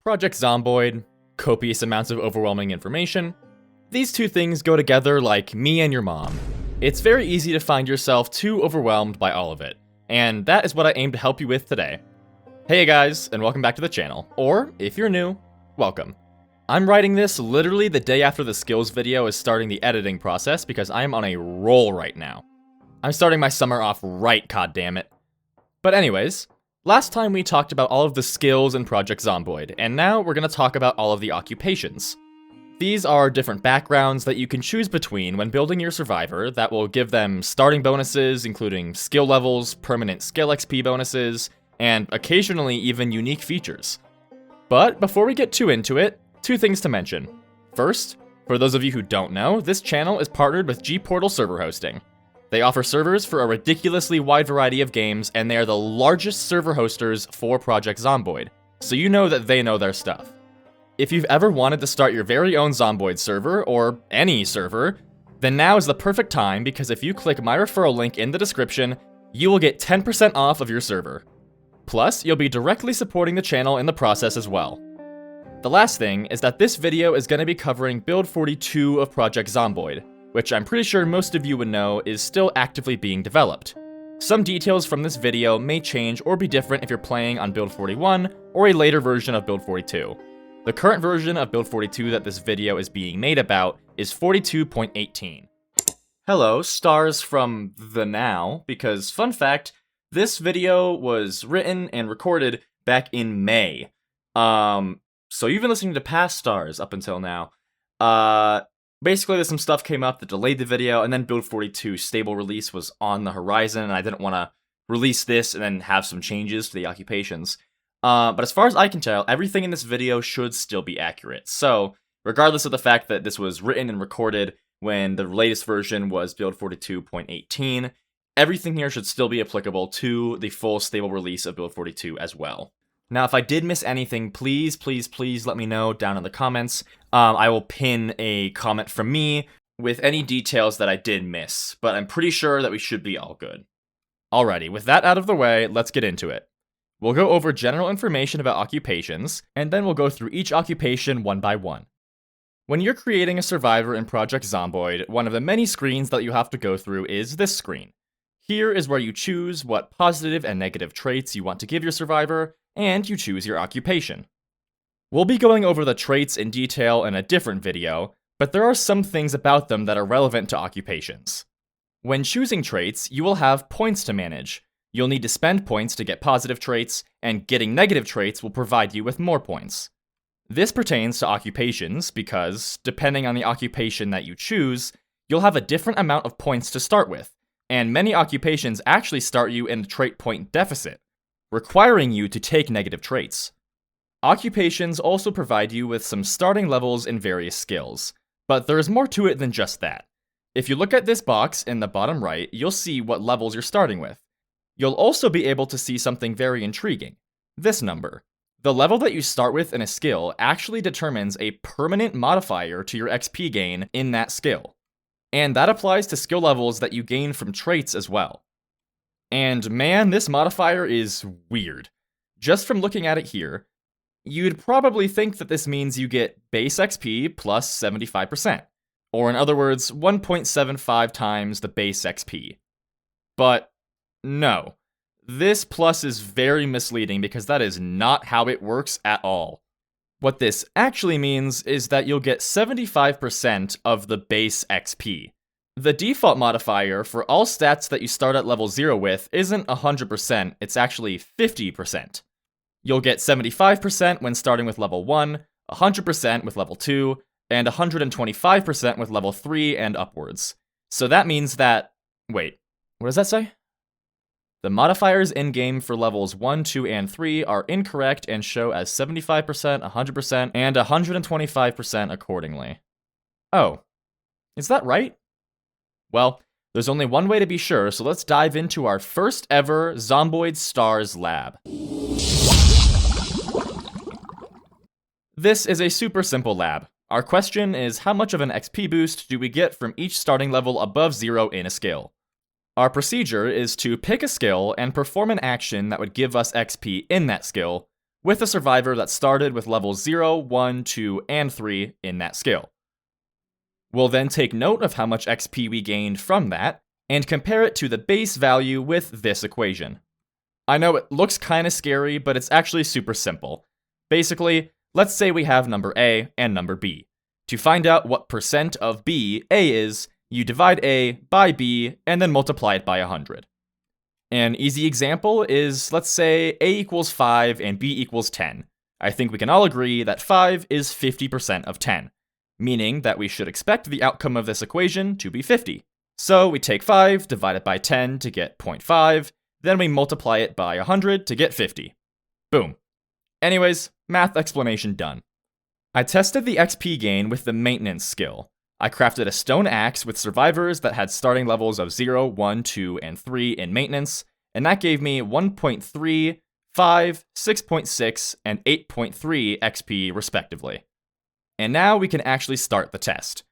Project Zomboid, copious amounts of overwhelming information. These two things go together like me and your mom. It's very easy to find yourself too overwhelmed by all of it, and that is what I aim to help you with today. Hey guys, and welcome back to the channel, or if you're new, welcome. I'm writing this literally the day after the skills video is starting the editing process because I am on a roll right now. I'm starting my summer off right, goddammit. But anyways, last time we talked about all of the skills in Project Zomboid, and now we're going to talk about all of the occupations. These are different backgrounds that you can choose between when building your survivor that will give them starting bonuses, including skill levels, permanent skill XP bonuses, and occasionally even unique features. But before we get too into it, two things to mention. First, for those of you who don't know, this channel is partnered with G-Portal Server Hosting. They offer servers for a ridiculously wide variety of games, and they are the largest server hosters for Project Zomboid, so you know that they know their stuff. If you've ever wanted to start your very own Zomboid server, or any server, then now is the perfect time because if you click my referral link in the description, you will get 10% off of your server. Plus, you'll be directly supporting the channel in the process as well. The last thing is that this video is going to be covering Build 42 of Project Zomboid, which I'm pretty sure most of you would know is still actively being developed. Some details from this video may change or be different if you're playing on Build 41 or a later version of Build 42. The current version of Build 42 that this video is being made about is 42.18. Hello, stars from the now, because fun fact, this video was written and recorded back in May. So you've been listening to past stars up until now. Basically, there's some stuff came up that delayed the video, and then Build 42 stable release was on the horizon, and I didn't want to release this and then have some changes to the occupations. But as far as I can tell, everything in this video should still be accurate. So, regardless of the fact that this was written and recorded when the latest version was Build 42.18, everything here should still be applicable to the full stable release of Build 42 as well. Now, if I did miss anything, please let me know down in the comments. I will pin a comment from me with any details that I did miss, but I'm pretty sure that we should be all good. Alrighty, with that out of the way, let's get into it. We'll go over general information about occupations, and then we'll go through each occupation one by one. When you're creating a survivor in Project Zomboid, one of the many screens that you have to go through is this screen. Here is where you choose what positive and negative traits you want to give your survivor, and you choose your occupation. We'll be going over the traits in detail in a different video, but there are some things about them that are relevant to occupations. When choosing traits, you will have points to manage. You'll need to spend points to get positive traits, and getting negative traits will provide you with more points. This pertains to occupations because, depending on the occupation that you choose, you'll have a different amount of points to start with, and many occupations actually start you in a trait point deficit, requiring you to take negative traits. Occupations also provide you with some starting levels in various skills, but there is more to it than just that. If you look at this box in the bottom right, you'll see what levels you're starting with. You'll also be able to see something very intriguing, this number. The level that you start with in a skill actually determines a permanent modifier to your XP gain in that skill. And that applies to skill levels that you gain from traits as well. And man, this modifier is weird. Just from looking at it here, you'd probably think that this means you get base XP plus 75%, or in other words, 1.75 times the base XP. But no, this plus is very misleading because that is not how it works at all. What this actually means is that you'll get 75% of the base XP. The default modifier for all stats that you start at level 0 with isn't 100%, it's actually 50%. You'll get 75% when starting with level 1, 100% with level 2, and 125% with level 3 and upwards. So that means that... wait, what does that say? The modifiers in-game for levels 1, 2, and 3 are incorrect and show as 75%, 100%, and 125% accordingly. Oh, is that right? Well, there's only one way to be sure, so let's dive into our first ever Zomboid Stars lab. This is a super simple lab. Our question is how much of an XP boost do we get from each starting level above 0 in a skill? Our procedure is to pick a skill and perform an action that would give us XP in that skill, with a survivor that started with levels 0, 1, 2, and 3 in that skill. We'll then take note of how much XP we gained from that, and compare it to the base value with this equation. I know it looks kinda scary, but it's actually super simple. Basically, let's say we have number A and number B. To find out what percent of B A is, you divide A by B and then multiply it by 100. An easy example is, let's say A equals 5 and B equals 10. I think we can all agree that 5 is 50% of 10, meaning that we should expect the outcome of this equation to be 50. So we take 5, divide it by 10 to get 0.5, then we multiply it by 100 to get 50. Boom. Anyways, math explanation done. I tested the XP gain with the maintenance skill. I crafted a stone axe with survivors that had starting levels of 0, 1, 2, and 3 in maintenance, and that gave me 1.3, 5, 6.6, and 8.3 XP respectively. And now we can actually start the test.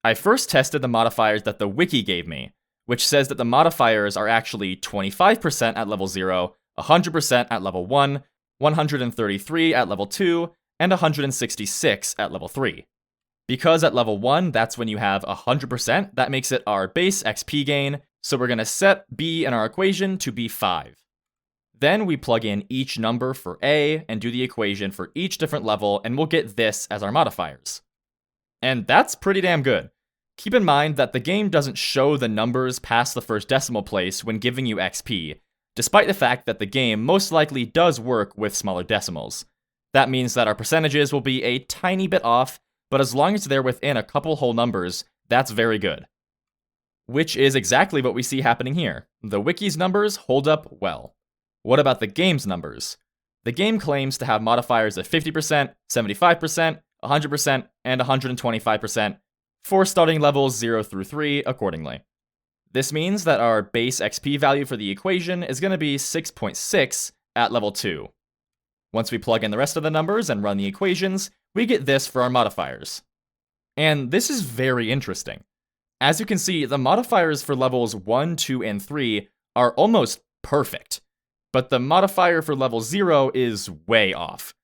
I first tested the modifiers that the wiki gave me, which says that the modifiers are actually 25% at level 0, 100% at level 1, 133 at level 2, and 166 at level 3. Because at level 1, that's when you have 100%, that makes it our base XP gain, so we're going to set B in our equation to be 5. Then we plug in each number for A and do the equation for each different level, and we'll get this as our modifiers. And that's pretty damn good. Keep in mind that the game doesn't show the numbers past the first decimal place when giving you XP, despite the fact that the game most likely does work with smaller decimals. That means that our percentages will be a tiny bit off, but as long as they're within a couple whole numbers, that's very good. Which is exactly what we see happening here. The wiki's numbers hold up well. What about the game's numbers? The game claims to have modifiers of 50%, 75%, 100%, and 125% for starting levels 0 through 3 accordingly. This means that our base XP value for the equation is going to be 6.6 at level 2. Once we plug in the rest of the numbers and run the equations, we get this for our modifiers. And this is very interesting. As you can see, the modifiers for levels 1, 2, and 3 are almost perfect, but the modifier for level 0 is way off.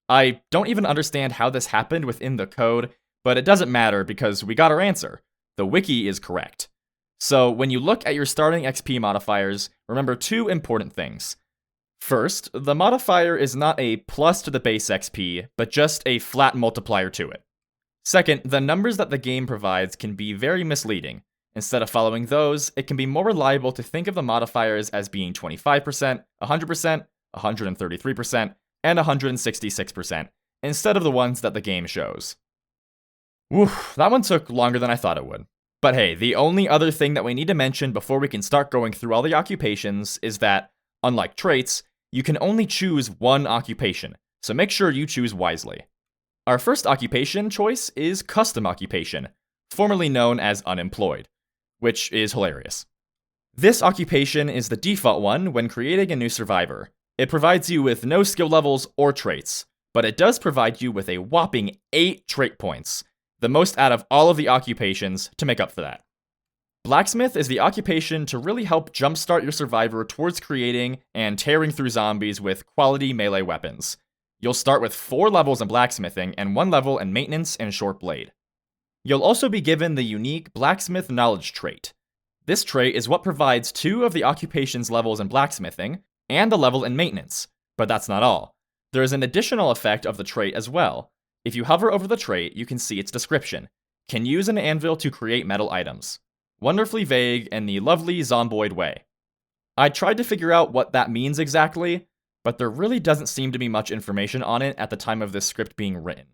I don't even understand how this happened within the code, but it doesn't matter because we got our answer. The wiki is correct. So when you look at your starting XP modifiers, remember two important things. First, the modifier is not a plus to the base XP, but just a flat multiplier to it. Second, the numbers that the game provides can be very misleading. Instead of following those, it can be more reliable to think of the modifiers as being 25%, 100%, 133%, and 166%, instead of the ones that the game shows. Woof, that one took longer than I thought it would. But hey, the only other thing that we need to mention before we can start going through all the occupations is that, unlike traits, you can only choose one occupation, so make sure you choose wisely. Our first occupation choice is custom occupation, formerly known as unemployed, which is hilarious. This occupation is the default one when creating a new survivor. It provides you with no skill levels or traits, but it does provide you with a whopping 8 trait points, the most out of all of the occupations to make up for that. Blacksmith is the occupation to really help jumpstart your survivor towards creating and tearing through zombies with quality melee weapons. You'll start with 4 levels in blacksmithing and 1 level in maintenance and short blade. You'll also be given the unique blacksmith knowledge trait. This trait is what provides 2 of the occupation's levels in blacksmithing and a level in maintenance, but that's not all. There is an additional effect of the trait as well. If you hover over the trait, you can see its description. Can use an anvil to create metal items. Wonderfully vague in the lovely zomboid way. I tried to figure out what that means exactly, but there really doesn't seem to be much information on it at the time of this script being written.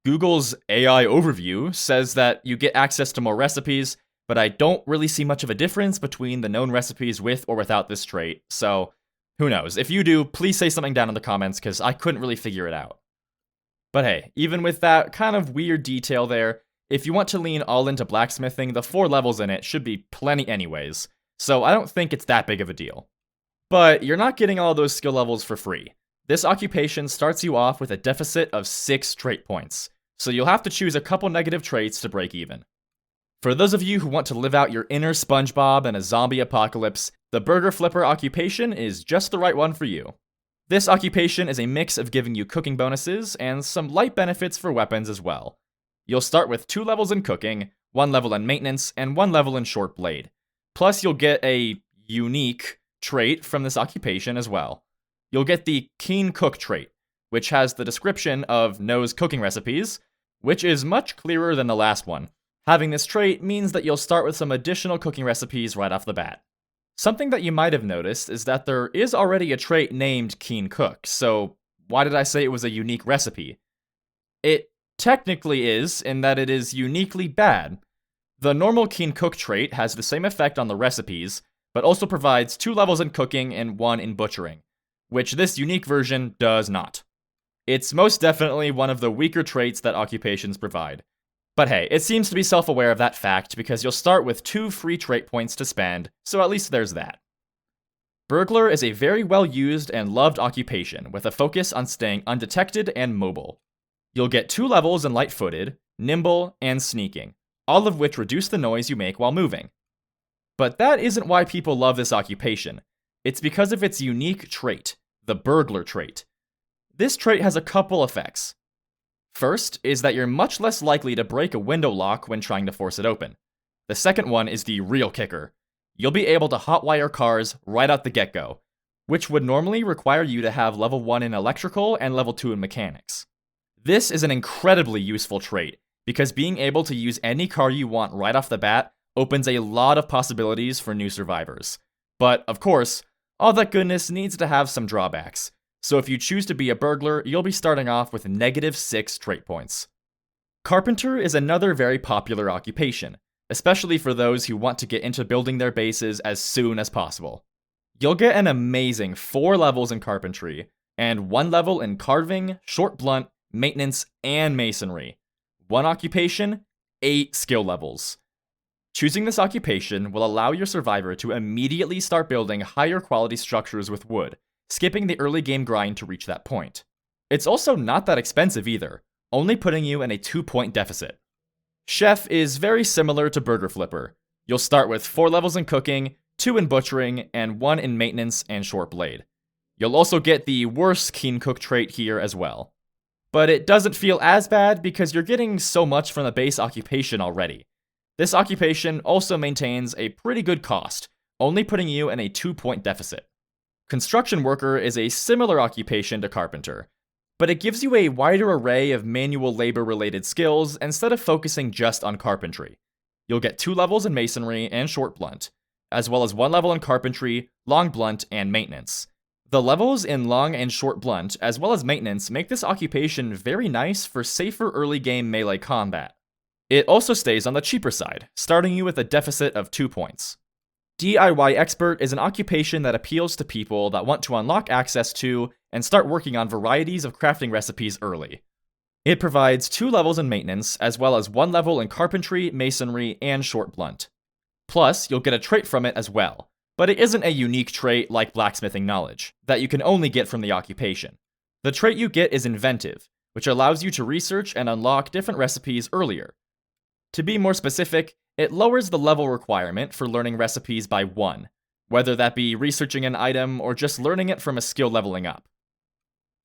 Google's AI overview says that you get access to more recipes, but I don't really see much of a difference between the known recipes with or without this trait, so who knows. If you do, please say something down in the comments, because I couldn't really figure it out. But hey, even with that kind of weird detail there, if you want to lean all into blacksmithing, the 4 levels in it should be plenty anyways, so I don't think it's that big of a deal. But you're not getting all those skill levels for free. This occupation starts you off with a deficit of 6 trait points, so you'll have to choose a couple negative traits to break even. For those of you who want to live out your inner SpongeBob in a zombie apocalypse, the burger flipper occupation is just the right one for you. This occupation is a mix of giving you cooking bonuses and some light benefits for weapons as well. You'll start with 2 levels in cooking, 1 level in maintenance, and 1 level in short blade. Plus, you'll get a unique trait from this occupation as well. You'll get the Keen Cook trait, which has the description of knows cooking recipes, which is much clearer than the last one. Having this trait means that you'll start with some additional cooking recipes right off the bat. Something that you might have noticed is that there is already a trait named Keen Cook, so why did I say it was a unique recipe? It technically is, in that it is uniquely bad. The normal Keen Cook trait has the same effect on the recipes, but also provides 2 levels in cooking and 1 in butchering, which this unique version does not. It's most definitely one of the weaker traits that occupations provide. But hey, it seems to be self-aware of that fact because you'll start with 2 free trait points to spend, so at least there's that. Burglar is a very well-used and loved occupation with a focus on staying undetected and mobile. You'll get 2 levels in light-footed, nimble, and sneaking, all of which reduce the noise you make while moving. But that isn't why people love this occupation. It's because of its unique trait, the burglar trait. This trait has a couple effects. First is that you're much less likely to break a window lock when trying to force it open. The second one is the real kicker. You'll be able to hotwire cars right out the get-go, which would normally require you to have level 1 in electrical and level 2 in mechanics. This is an incredibly useful trait, because being able to use any car you want right off the bat opens a lot of possibilities for new survivors. But, of course, all that goodness needs to have some drawbacks. So if you choose to be a burglar, you'll be starting off with -6 trait points. Carpenter is another very popular occupation, especially for those who want to get into building their bases as soon as possible. You'll get an amazing 4 levels in carpentry, and 1 level in carving, short blunt, maintenance, and masonry. 1 occupation, 8 skill levels. Choosing this occupation will allow your survivor to immediately start building higher quality structures with wood, skipping the early game grind to reach that point. It's also not that expensive either, only putting you in a 2-point deficit. Chef is very similar to Burger Flipper. You'll start with 4 levels in cooking, 2 in butchering, and 1 in maintenance and short blade. You'll also get the worst Keen Cook trait here as well. But it doesn't feel as bad because you're getting so much from the base occupation already. This occupation also maintains a pretty good cost, only putting you in a 2-point deficit. Construction worker is a similar occupation to carpenter, but it gives you a wider array of manual labor-related skills instead of focusing just on carpentry. You'll get 2 levels in masonry and short blunt, as well as 1 level in carpentry, long blunt, and maintenance. The levels in long and short blunt, as well as maintenance, make this occupation very nice for safer early game melee combat. It also stays on the cheaper side, starting you with a deficit of 2 points. DIY Expert is an occupation that appeals to people that want to unlock access to and start working on varieties of crafting recipes early. It provides 2 levels in maintenance, as well as 1 level in carpentry, masonry, and short blunt. Plus, you'll get a trait from it as well, but it isn't a unique trait like blacksmithing knowledge, that you can only get from the occupation. The trait you get is inventive, which allows you to research and unlock different recipes earlier. To be more specific, it lowers the level requirement for learning recipes by 1, whether that be researching an item or just learning it from a skill leveling up.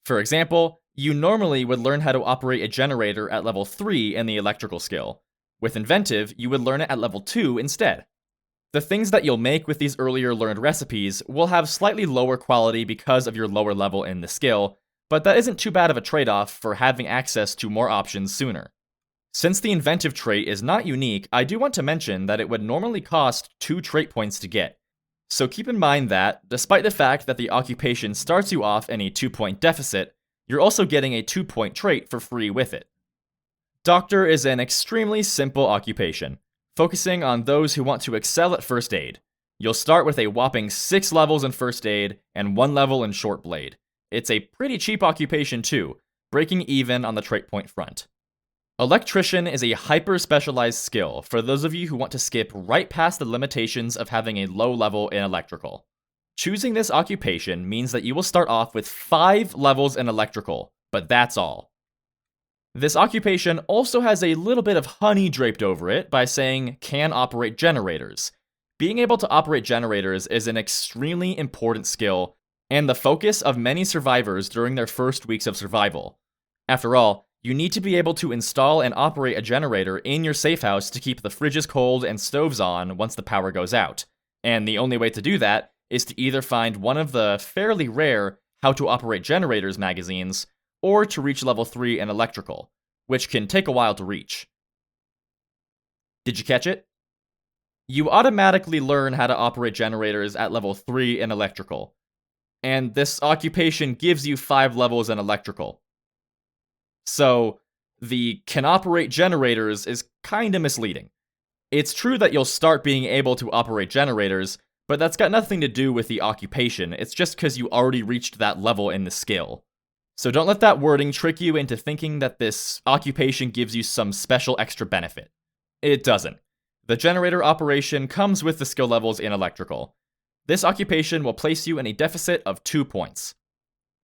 For example, you normally would learn how to operate a generator at level 3 in the electrical skill. With inventive, you would learn it at level 2 instead. The things that you'll make with these earlier learned recipes will have slightly lower quality because of your lower level in the skill, but that isn't too bad of a trade-off for having access to more options sooner. Since the inventive trait is not unique, I do want to mention that it would normally cost 2 trait points to get. So keep in mind that, despite the fact that the occupation starts you off in a 2-point deficit, you're also getting a 2-point trait for free with it. Doctor is an extremely simple occupation, focusing on those who want to excel at first aid. You'll start with a whopping 6 levels in first aid and 1 level in short blade. It's a pretty cheap occupation too, breaking even on the trait point front. Electrician is a hyper-specialized skill for those of you who want to skip right past the limitations of having a low level in electrical. Choosing this occupation means that you will start off with 5 levels in electrical, but that's all. This occupation also has a little bit of honey draped over it by saying can operate generators. Being able to operate generators is an extremely important skill, and the focus of many survivors during their first weeks of survival. After all, you need to be able to install and operate a generator in your safe house to keep the fridges cold and stoves on once the power goes out. And the only way to do that is to either find one of the fairly rare How to Operate Generators magazines, or to reach level 3 in electrical, which can take a while to reach. Did you catch it? You automatically learn how to operate generators at level 3 in electrical, and this occupation gives you 5 levels in electrical. So, the can operate generators is kinda misleading. It's true that you'll start being able to operate generators, but that's got nothing to do with the occupation, it's just because you already reached that level in the skill. So don't let that wording trick you into thinking that this occupation gives you some special extra benefit. It doesn't. The generator operation comes with the skill levels in electrical. This occupation will place you in a deficit of 2 points.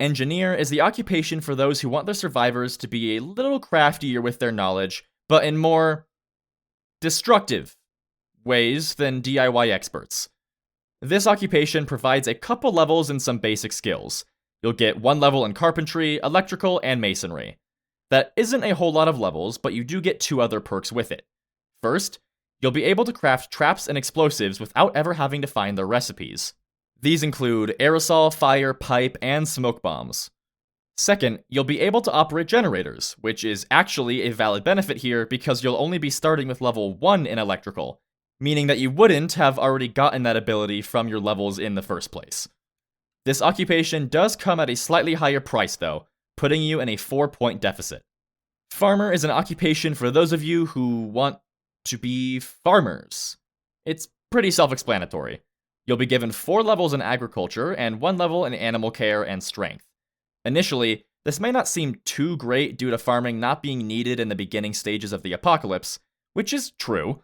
Engineer is the occupation for those who want their survivors to be a little craftier with their knowledge, but in more destructive ways than DIY experts. This occupation provides a couple levels and some basic skills. You'll get 1 level in carpentry, electrical, and masonry. That isn't a whole lot of levels, but you do get 2 other perks with it. First, you'll be able to craft traps and explosives without ever having to find their recipes. These include aerosol, fire, pipe, and smoke bombs. Second, you'll be able to operate generators, which is actually a valid benefit here because you'll only be starting with level 1 in electrical, meaning that you wouldn't have already gotten that ability from your levels in the first place. This occupation does come at a slightly higher price though, putting you in a 4-point deficit. Farmer is an occupation for those of you who want to be farmers. It's pretty self-explanatory. You'll be given 4 levels in agriculture and 1 level in animal care and strength. Initially, this may not seem too great due to farming not being needed in the beginning stages of the apocalypse, which is true,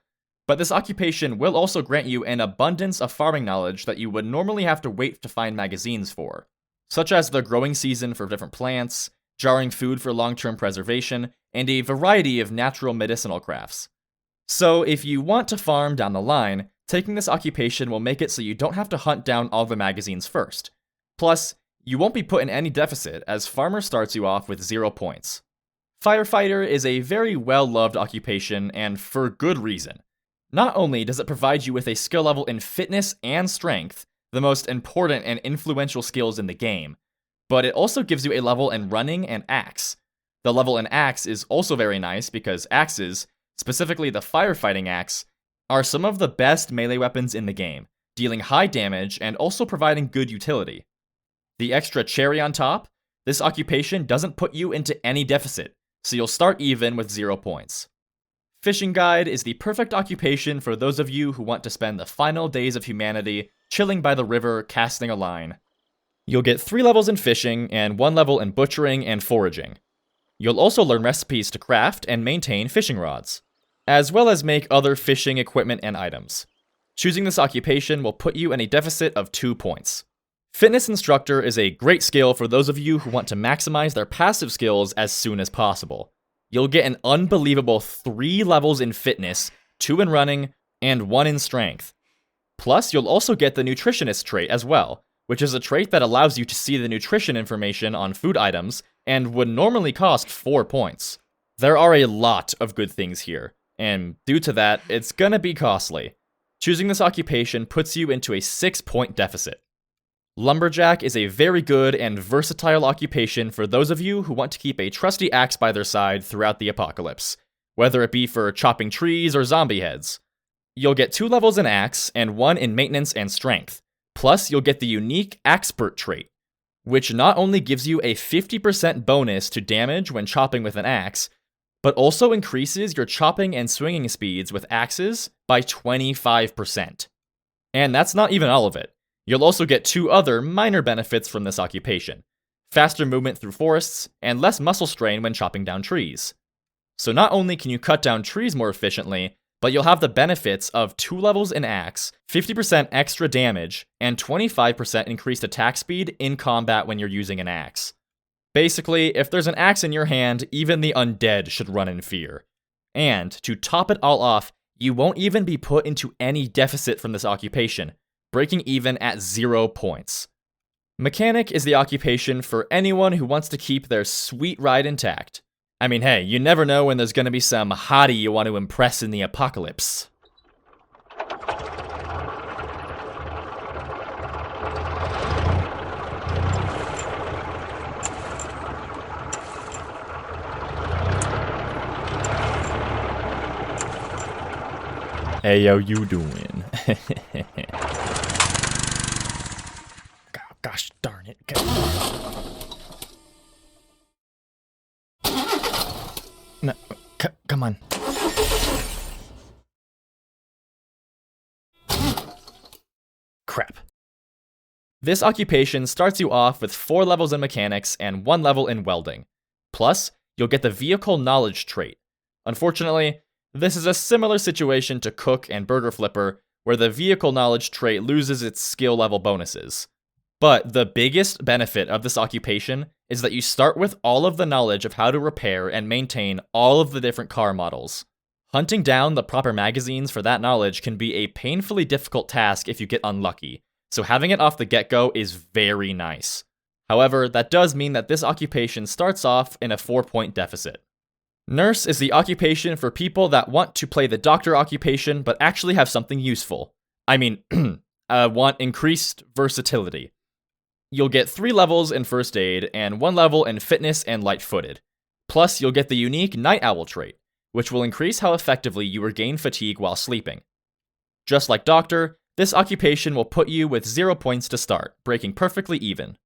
but this occupation will also grant you an abundance of farming knowledge that you would normally have to wait to find magazines for, such as the growing season for different plants, jarring food for long-term preservation, and a variety of natural medicinal crafts. So if you want to farm down the line, taking this occupation will make it so you don't have to hunt down all the magazines first. Plus, you won't be put in any deficit, as Farmer starts you off with 0 points. Firefighter is a very well-loved occupation, and for good reason. Not only does it provide you with a skill level in fitness and strength, the most important and influential skills in the game, but it also gives you a level in running and axe. The level in axe is also very nice because axes, specifically the firefighting axe, are some of the best melee weapons in the game, dealing high damage and also providing good utility. The extra cherry on top, this occupation doesn't put you into any deficit, so you'll start even with 0 points. Fishing guide is the perfect occupation for those of you who want to spend the final days of humanity chilling by the river casting a line. You'll get 3 levels in fishing and 1 level in butchering and foraging. You'll also learn recipes to craft and maintain fishing rods, as well as make other fishing equipment and items. Choosing this occupation will put you in a deficit of 2 points. Fitness instructor is a great skill for those of you who want to maximize their passive skills as soon as possible. You'll get an unbelievable 3 levels in fitness, 2 in running, and 1 in strength. Plus, you'll also get the nutritionist trait as well, which is a trait that allows you to see the nutrition information on food items and would normally cost 4 points. There are a lot of good things here, and due to that, it's gonna be costly. Choosing this occupation puts you into a 6-point deficit. Lumberjack is a very good and versatile occupation for those of you who want to keep a trusty axe by their side throughout the apocalypse, whether it be for chopping trees or zombie heads. You'll get 2 levels in axe and 1 in maintenance and strength. Plus, you'll get the unique Axpert trait, which not only gives you a 50% bonus to damage when chopping with an axe, but also increases your chopping and swinging speeds with axes by 25%. And that's not even all of it. You'll also get 2 other minor benefits from this occupation: faster movement through forests, and less muscle strain when chopping down trees. So not only can you cut down trees more efficiently, but you'll have the benefits of 2 levels in axe, 50% extra damage, and 25% increased attack speed in combat when you're using an axe. Basically, if there's an axe in your hand, even the undead should run in fear. And, to top it all off, you won't even be put into any deficit from this occupation, breaking even at 0 points. Mechanic is the occupation for anyone who wants to keep their sweet ride intact. I mean, hey, you never know when there's gonna be some hottie you want to impress in the apocalypse. Hey, yo, you doing? Gosh darn it. No, come on. Crap. This occupation starts you off with 4 levels in mechanics and 1 level in welding. Plus, you'll get the vehicle knowledge trait. Unfortunately, this is a similar situation to Cook and Burger Flipper, where the vehicle knowledge trait loses its skill level bonuses. But the biggest benefit of this occupation is that you start with all of the knowledge of how to repair and maintain all of the different car models. Hunting down the proper magazines for that knowledge can be a painfully difficult task if you get unlucky, so having it off the get-go is very nice. However, that does mean that this occupation starts off in a 4-point deficit. Nurse is the occupation for people that want to play the doctor occupation but actually have something useful. I mean, want increased versatility. You'll get 3 levels in first aid and 1 level in fitness and light-footed. Plus, you'll get the unique night owl trait, which will increase how effectively you regain fatigue while sleeping. Just like doctor, this occupation will put you with 0 points to start, breaking perfectly even.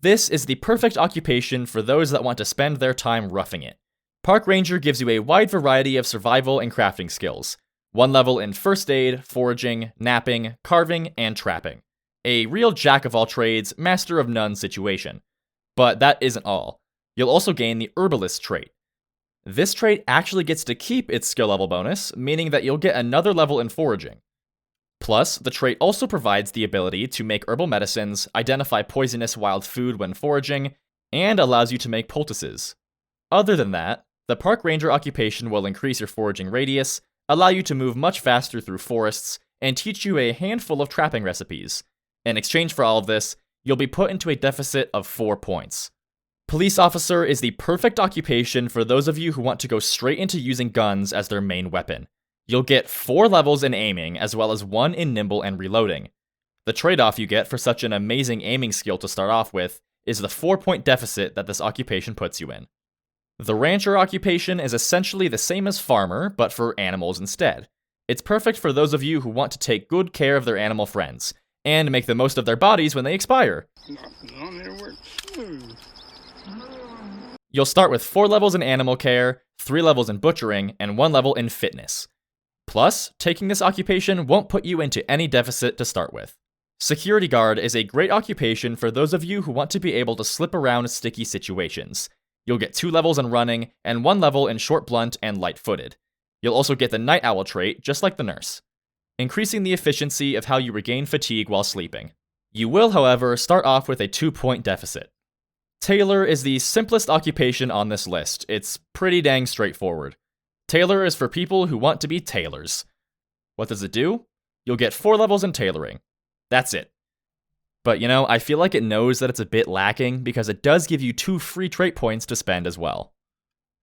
This is the perfect occupation for those that want to spend their time roughing it. Park Ranger gives you a wide variety of survival and crafting skills. 1 level in first aid, foraging, napping, carving, and trapping. A real jack-of-all-trades, master-of-none situation. But that isn't all. You'll also gain the herbalist trait. This trait actually gets to keep its skill level bonus, meaning that you'll get another level in foraging. Plus, the trait also provides the ability to make herbal medicines, identify poisonous wild food when foraging, and allows you to make poultices. Other than that, the Park Ranger occupation will increase your foraging radius, allow you to move much faster through forests, and teach you a handful of trapping recipes. In exchange for all of this, you'll be put into a deficit of 4 points. Police officer is the perfect occupation for those of you who want to go straight into using guns as their main weapon. You'll get 4 levels in aiming, as well as 1 in nimble and reloading. The trade-off you get for such an amazing aiming skill to start off with is the 4-point deficit that this occupation puts you in. The rancher occupation is essentially the same as farmer, but for animals instead. It's perfect for those of you who want to take good care of their animal friends, and make the most of their bodies when they expire. You'll start with 4 levels in animal care, 3 levels in butchering, and 1 level in fitness. Plus, taking this occupation won't put you into any deficit to start with. Security guard is a great occupation for those of you who want to be able to slip around sticky situations. You'll get 2 levels in running, and 1 level in short blunt and light-footed. You'll also get the night owl trait, just like the nurse, increasing the efficiency of how you regain fatigue while sleeping. You will, however, start off with a 2-point deficit. Tailor is the simplest occupation on this list. It's pretty dang straightforward. Tailor is for people who want to be tailors. What does it do? You'll get 4 levels in tailoring. That's it. But I feel like it knows that it's a bit lacking because it does give you 2 free trait points to spend as well.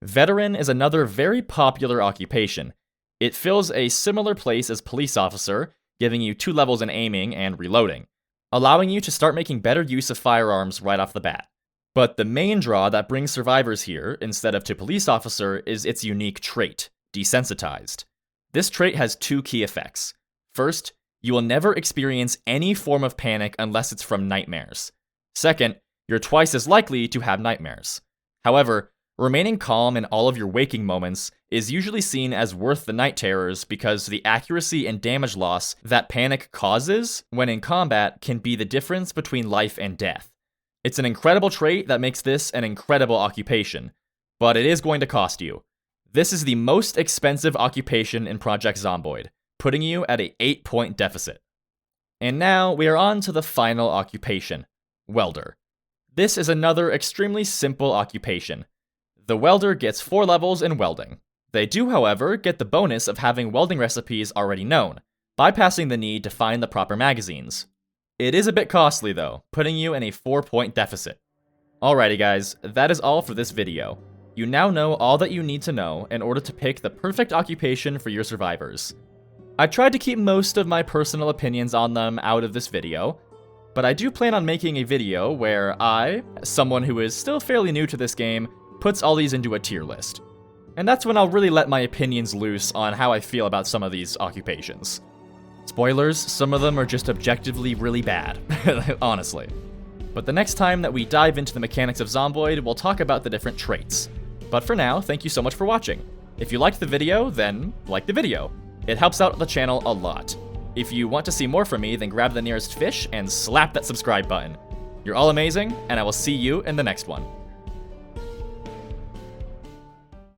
Veteran is another very popular occupation. It fills a similar place as police officer, giving you 2 levels in aiming and reloading, allowing you to start making better use of firearms right off the bat. But the main draw that brings survivors here, instead of to police officer, is its unique trait, desensitized. This trait has 2 key effects. First, you will never experience any form of panic unless it's from nightmares. Second, you're twice as likely to have nightmares. However, remaining calm in all of your waking moments is usually seen as worth the night terrors because the accuracy and damage loss that panic causes when in combat can be the difference between life and death. It's an incredible trait that makes this an incredible occupation, but it is going to cost you. This is the most expensive occupation in Project Zomboid, putting you at a 8-point deficit. And now we are on to the final occupation, welder. This is another extremely simple occupation. The welder gets 4 levels in welding. They do, however, get the bonus of having welding recipes already known, bypassing the need to find the proper magazines. It is a bit costly though, putting you in a 4-point deficit. Alrighty guys, that is all for this video. You now know all that you need to know in order to pick the perfect occupation for your survivors. I tried to keep most of my personal opinions on them out of this video, but I do plan on making a video where I, someone who is still fairly new to this game, puts all these into a tier list. And that's when I'll really let my opinions loose on how I feel about some of these occupations. Spoilers, some of them are just objectively really bad, honestly. But the next time that we dive into the mechanics of Zomboid, we'll talk about the different traits. But for now, thank you so much for watching. If you liked the video, then like the video. It helps out the channel a lot. If you want to see more from me, then grab the nearest fish and slap that subscribe button. You're all amazing, and I will see you in the next one.